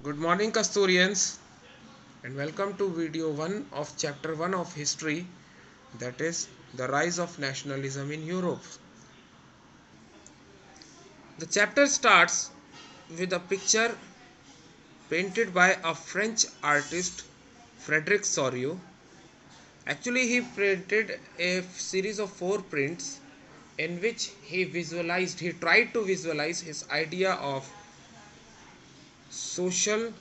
Good morning, Kasturians, and welcome to video 1 of chapter 1 of history, that is the rise of nationalism in Europe. The chapter starts with a picture painted by a French artist, Frederic Soriot. Actually, he printed a series of 4 prints in which he tried to visualize his idea of social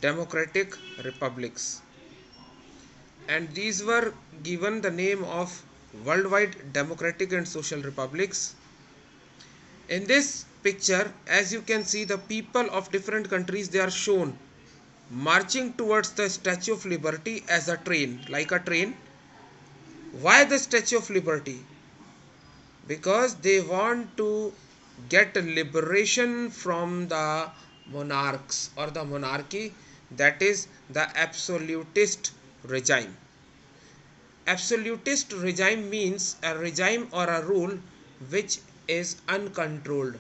democratic republics, and these were given the name of worldwide democratic and social republics. In this picture, as you can see, the people of different countries, they are shown marching towards the Statue of Liberty as a train, like a train. Why the Statue of Liberty? Because they want to get liberation from the monarchs or the monarchy, that is the absolutist regime. Absolutist regime means a regime or a rule which is uncontrolled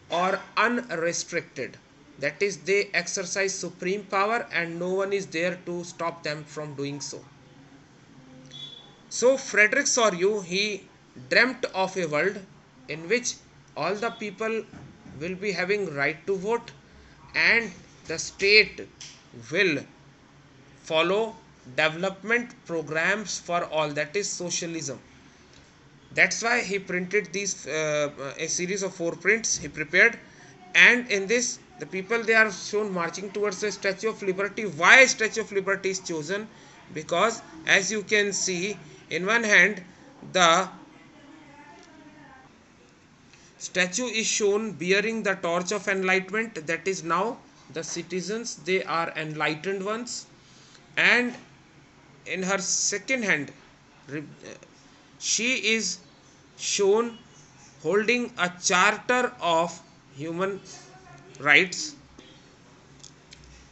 or unrestricted. That is, they exercise supreme power and no one is there to stop them from doing so. So Frederic Soriot, he dreamt of a world in which all the people will be having right to vote and the state will follow development programs for all, that is socialism. That's why he printed these a series of 4 prints he prepared, and in this the people, they are shown marching towards the Statue of Liberty. Why Statue of Liberty is chosen? Because as you can see, in one hand the statue is shown bearing the torch of enlightenment, that is, now the citizens, they are enlightened ones, and in her second hand she is shown holding a charter of human rights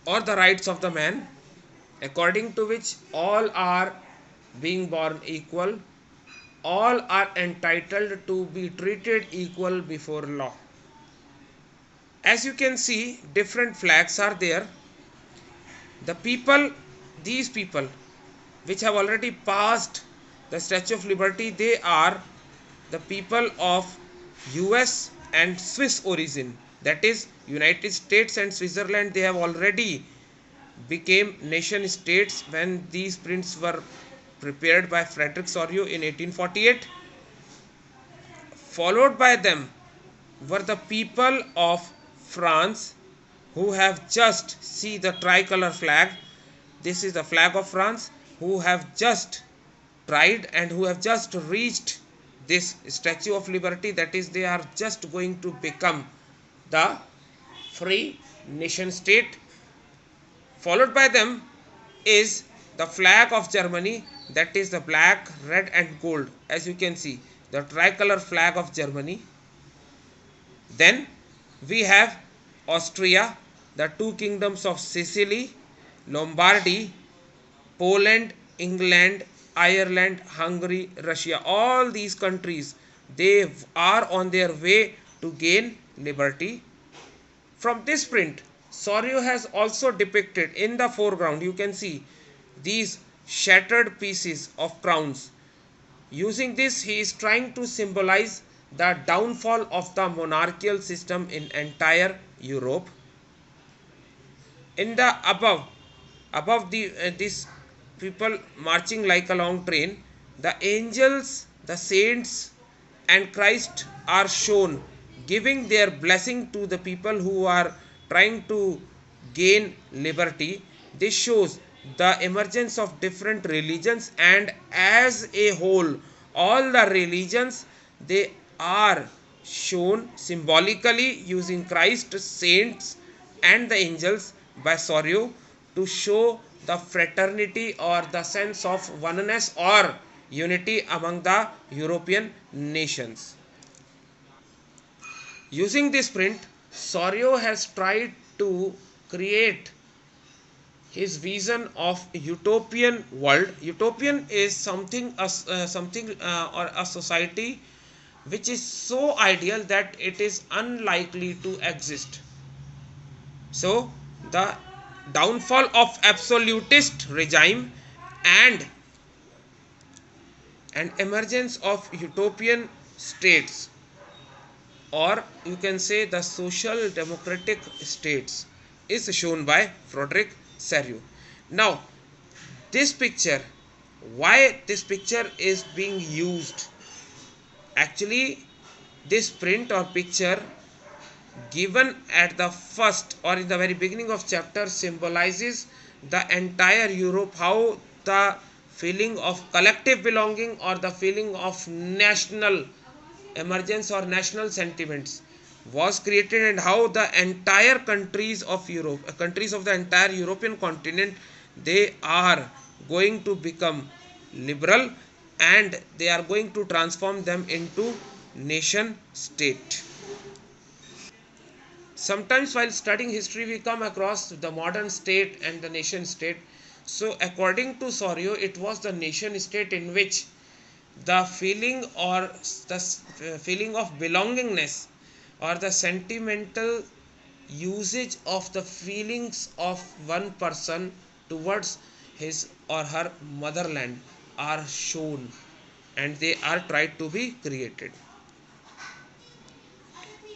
or the rights of the man, according to which all are being born equal, all are entitled to be treated equal before law. As you can see, different flags are there. The people, these people which have already passed the Statue of Liberty, they are the people of US and Swiss origin, that is United States and Switzerland. They have already became nation states when these prints were prepared by Frederic Soriot in 1848. Followed by them were the people of France, who have just, see the tricolor flag, this is the flag of France, who have just tried and who have just reached this Statue of Liberty, that is, they are just going to become the free nation state. Followed by them is the flag of Germany, that is the black, red and gold, as you can see, the tricolor flag of Germany. Then we have Austria, the 2 kingdoms of Sicily, Lombardy, Poland, England, Ireland, Hungary, Russia. All these countries, they are on their way to gain liberty. From this print, Soriot has also depicted in the foreground, you can see these shattered pieces of crowns. Using this, he is trying to symbolize the downfall of the monarchical system in entire Europe. In the above the these people marching like a long train, the angels, the saints and Christ are shown giving their blessing to the people who are trying to gain liberty. This shows the emergence of different religions, and as a whole all the religions, they are shown symbolically using Christ, saints and the angels by Soriot to show the fraternity or the sense of oneness or unity among the European nations. Using this print, Soriot has tried to create his vision of utopian world. Utopian is something or a society which is so ideal that it is unlikely to exist. So the downfall of absolutist regime and emergence of utopian states, or you can say the social democratic states, is shown by Frederick Serreux. Now, this picture, why this picture is being used? Actually, this print or picture given at the first or in the very beginning of chapter symbolizes the entire Europe, how the feeling of collective belonging or the feeling of national emergence or national sentiments was created, and how the entire countries of Europe, countries of the entire European continent, they are going to become liberal and they are going to transform them into nation state. Sometimes while studying history we come across the modern state and the nation state. So according to Serreux, it was the nation state in which the feeling or the feeling of belongingness or the sentimental usage of the feelings of one person towards his or her motherland are shown and they are tried to be created.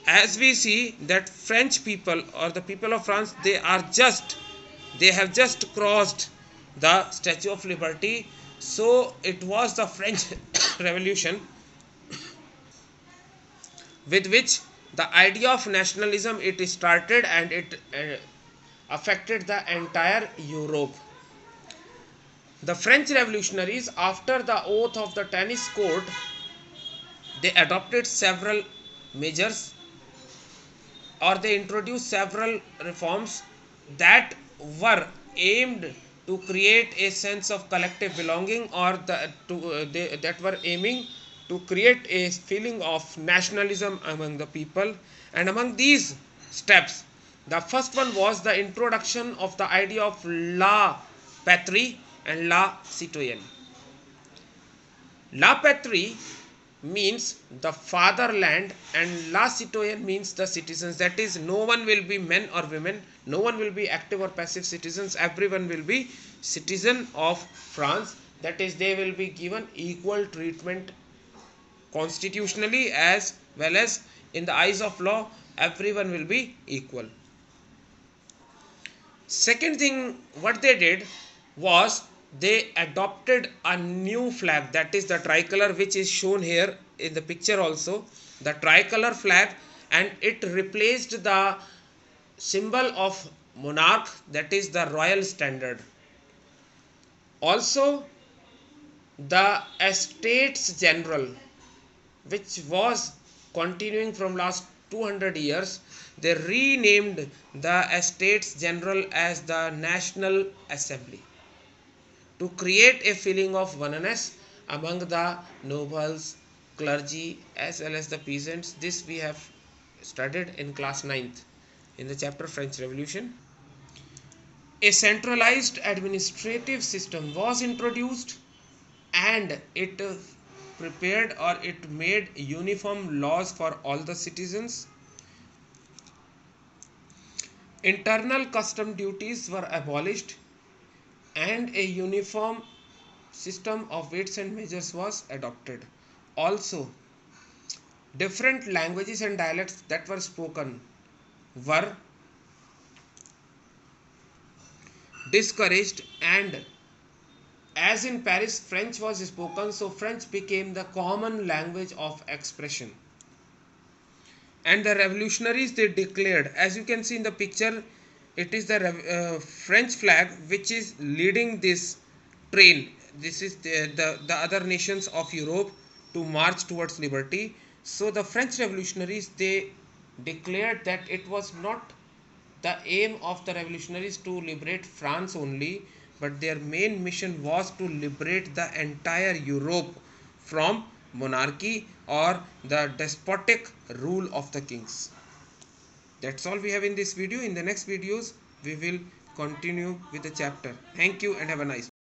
As we see that French people or the people of France, they have just crossed the Statue of Liberty. So it was the French Revolution with which the idea of nationalism it started, and it affected the entire Europe. The French revolutionaries, after the oath of the tennis court, they adopted several measures or they introduced several reforms that were aimed to create a sense of collective belonging, or that were aiming to create a feeling of nationalism among the people. And among these steps, the first one was the introduction of the idea of la patrie and la citoyenne. La patrie means the fatherland and la citoyenne means the citizens. That is, no one will be men or women, no one will be active or passive citizens, everyone will be citizen of France. That is, they will be given equal treatment constitutionally as well as in the eyes of law, everyone will be equal. Second thing what they did was they adopted a new flag, that is the tricolor, which is shown here in the picture also, the tricolor flag, and it replaced the symbol of monarch, that is the royal standard. Also, the Estates General, which was continuing from last 200 years, they renamed the Estates General as the National Assembly to create a feeling of oneness among the nobles, clergy as well as the peasants. This we have studied in class 9th in the chapter French Revolution. A centralized administrative system was introduced and it prepared or it made uniform laws for all the citizens. Internal custom duties were abolished and a uniform system of weights and measures was adopted. Also, different languages and dialects that were spoken were discouraged, and as in Paris French was spoken, so French became the common language of expression. And the revolutionaries, they declared, as you can see in the picture, it is the French flag which is leading this train. This is the other nations of Europe to march towards liberty. So the French revolutionaries, they declared that it was not the aim of the revolutionaries to liberate France only, but their main mission was to liberate the entire Europe from monarchy or the despotic rule of the kings. That's all we have in this video. In the next videos, we will continue with the chapter. Thank you and have a nice day.